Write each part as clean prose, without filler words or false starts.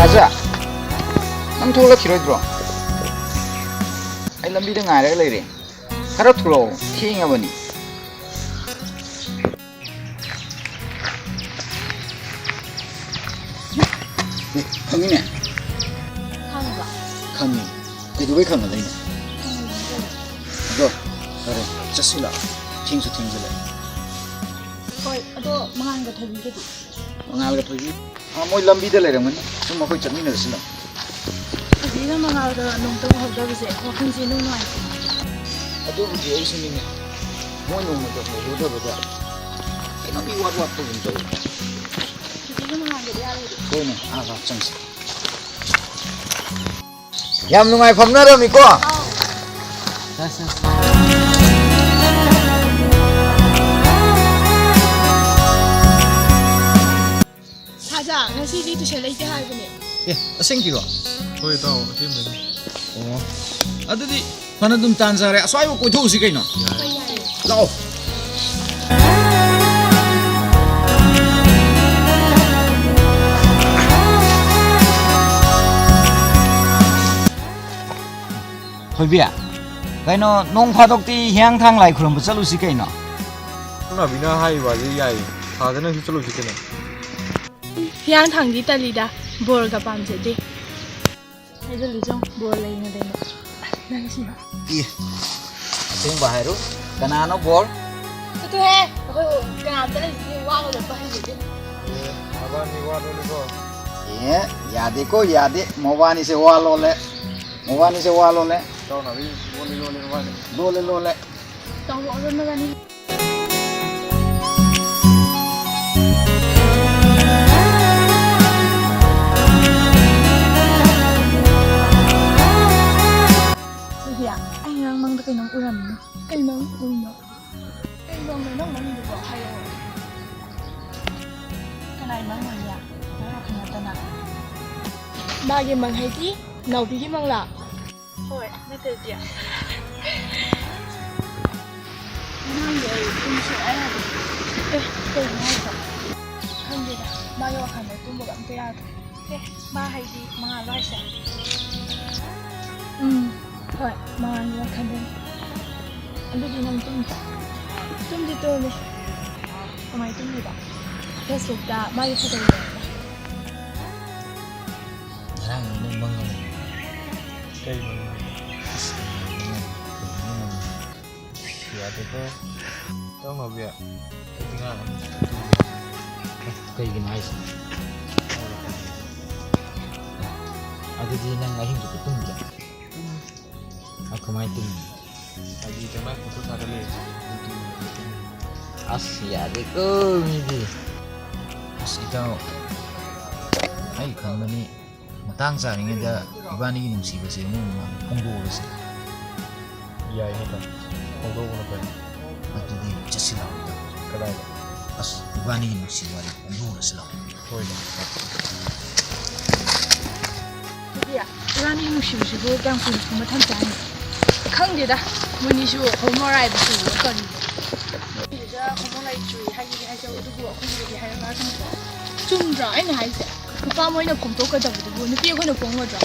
Raja, nang thola khiroidro. Ai lambi da ngai ra leire. Khara thulo thinga bani. Khangine. Khangba. Khangi. Kaidubai khanga leine. Do, kare chasila. Thingsu thingzile. Hoi, ado manganga thabi ke di. Mangal ga thogi. Moi lambi da leirangani. Sum makoi chatmina rasila. Adina mangalga nongta hawda bise wakhanji nung nai. Ado budi ai sunini. Moi nong ma da hoda bada. Kena bi wat wat pun to. Adina manganga di ari. Koine aga changsi. Yam nungai famnarami ko. Saja, ngasi di tuition leite haibane. Asengkiro. Hoi tao, asingmeni. Oh. Adudi mana dum tanzare aswai ko thosi kaino. Lao. Hoibia. Kaino nong phadokti hiang thang lai khuram chalusi kaino. Na bina hai ba ji yai. Thadana hi chalo sikena. Hiang thang di talida bor ga pam je de. Ai jali jong bor lai na de. Nang si. Iya. Sing baharu kanano bol. Itu he, aku kana tale si wa ko ba hai de. Aba ni wa lo ko. Iya, yade ko yade mobani se walo le. Mobani se walo le. Tao na bi lo le wa ni. Lole lole. Tong lo ron na ni. Iya, ai nang mang kai nang uram. Kai nang uno. Kai nang nang mang du ba hai. Kanai mang mang ya. Na khana ta na. Ba ge mang hai ti, nau bi ge mang la. Hoi, na te dia. Nang ge kun shi ai ha. Kai nai ta. Khang ge da. Ba ge wa khana tu mo gam te ya. Ba hai ti mang la sha. Hoi, mang ya khana. Ando di nang tum ta. Tum di to ne. Kamai tum ni ba. Facebook da mai photo ni. Nang ni mangang. Kai mo. Ya te ko. Tao ma bia. Tinga. Kai ginai. Adudi nang ahing tu tum ja. Aku mai tum. Agi tama ko sa dale. Asia deko midi. Asito. Ai khamani matang sa ringeda ibani gi nungsi base mu ponggo base. Ya ini ta. Ko do ko pa. Adudi chasila. Kada. As ibani gi nungsi wari ponggo base la. Hoi. Iya, rani nushi nushi bo gang kun kuma tan tan. Khang de da, muni shu homo rai bu shu ko ni. Ni da homo rai chu hai ni hai ja du bu ko ni hai ma kan. Chung ra ai na hai se. Ku pa mo ina kom to ka da bu ni pi ko na pong wa ja.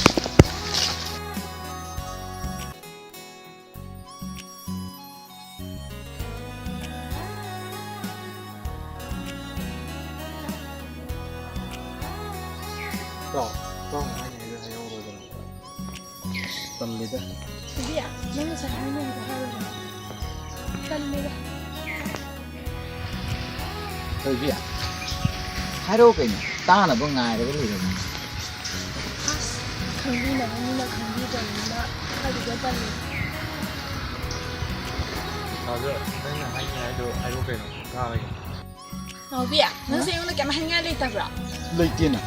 Tao hai ni hai yo ro da. Tallida. Iya, nang sa hai ni da hai wa. Kan ni da. Thôi bia. Hai đô cái ta là bông ngài đấy cái gì rồi. Khang ni na khang ni da na. Ka di da ban. Ada. Nang na hai ni hai ro kai no. Ka lai. Nào bia, nang se yo na kam hai ngai le ta bra. Lấy tiền à?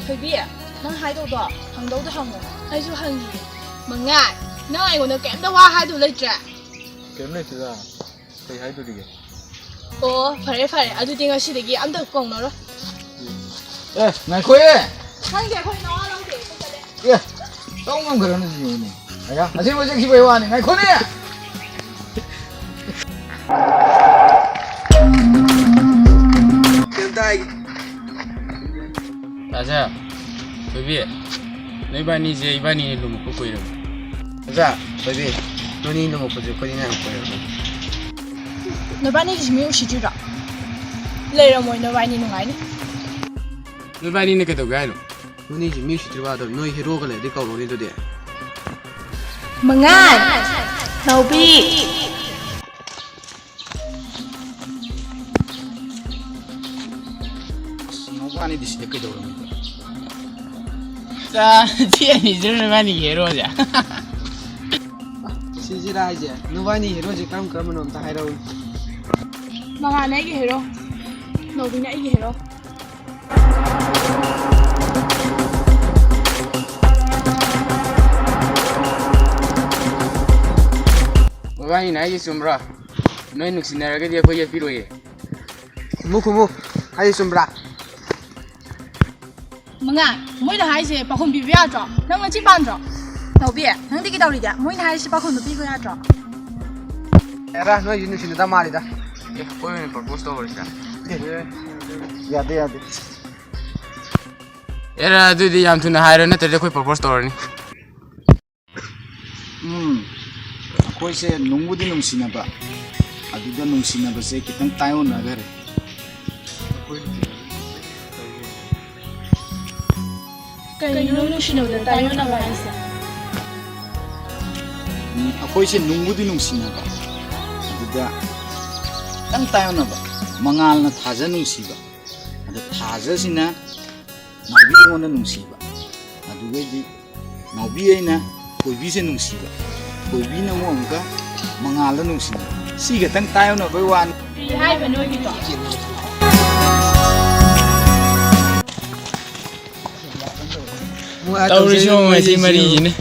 Thôi bia, nang hai đâu đó, hàng đâu đó hàng ngộ, ai chú hàng gì, mà ngại, nang ai còn nó kém đâu hoa hai đồ lấy trả. Kém này thì ra. Kai hai do dige. Ồ, phải, à tôi tiếng gì đấy, ăn được cùng nó đó. Ê, ngài khuê. Hàng gì khuê nó đâu để tôi đây. Kìa, tao không 그러는 gì này. 야, 아직 뭐지 기부해 와니. ngài khuê nè. Cái tay 다자 저기 너희반이지 이반이 놈 뽑고 이러 자, baby, 너니 너무 보지, 거기 나 보여. 너반이지 뭐 시주라. 레이러 뭐 너반이 누가니? 너희반이는 그도 가요 너니 지금 미시 들어와도 너희 히로가 내 니가 우리도 돼. Mangan. Nobi. 너가 디 시대 그도 그러면. 자 티엔이 저를 많이 게로자 시지라 이제 너바니 히로지 그러면 놈다 하이라고. Mangan 내게 해로. Nobi 내게 해로. 너희반이 나에게 숨라 너희 눅신나라게 거기에 필요해 무쿠무 하이 숨브라. Mangan, mỗi đứa hai sẽ bảo không bị vẽ rõ, nâng lên chín ban rõ. Đầu bia, nâng đi cái đầu đi đã, mỗi đứa hai sẽ bảo không được bị vẽ rõ. 에라 너 유는 신다 말이다. 예 보이는 퍼포스 버리자 야돼 야돼. 에라 두디 얌투나 하이러네 때려 거기 퍼포스 버리니 ꯑꯩꯈꯣꯏꯁꯦ ꯅꯨꯡꯕꯨꯗꯤ ꯅꯨꯡꯁꯤꯅꯕ ꯑꯗꯨꯗ ꯅꯨꯡꯁꯤꯅꯕꯁꯦ ꯈꯤꯇꯪ ꯇꯥꯏꯑꯣꯟꯅꯈꯔꯦ Kayaknya lu sih udah tanya nama Aisyah. ꯑꯩꯈꯣꯏꯁꯦ ꯅꯨꯡꯕꯨꯗꯤ ꯅꯨꯡꯁꯤꯅꯕ ꯑꯗꯨꯗ ꯈꯤꯇꯪ ꯇꯥꯏꯑꯣꯟꯅꯕ ꯃꯉꯥꯜꯅ ꯊꯥꯖ ꯅꯨꯡꯁꯤꯕ ꯑꯗ ꯊꯥꯖꯁꯤꯅ ꯅꯥꯎꯕꯤ ꯑꯩꯉꯣꯟꯗ ꯅꯨꯡꯁꯤꯕ ꯑꯗꯨꯒꯩꯗꯤ ꯅꯥꯎꯕꯤ ꯑꯩꯅ ꯀꯣꯏꯕꯤꯁꯦ ꯅꯨꯡꯁꯤꯕ ꯀꯣꯏꯕꯤꯅ ꯑꯃꯨꯛꯀ ꯃꯉꯥꯜꯗ ꯅꯨꯡꯁꯤꯅꯕ ꯁꯤ ꯈꯛꯇꯪ ꯇꯥꯏꯑꯣꯟꯅꯕꯩ ꯋꯥꯅꯤ Hai benar gitu. tàu đi xuống ngoài xí mà đi gì nữa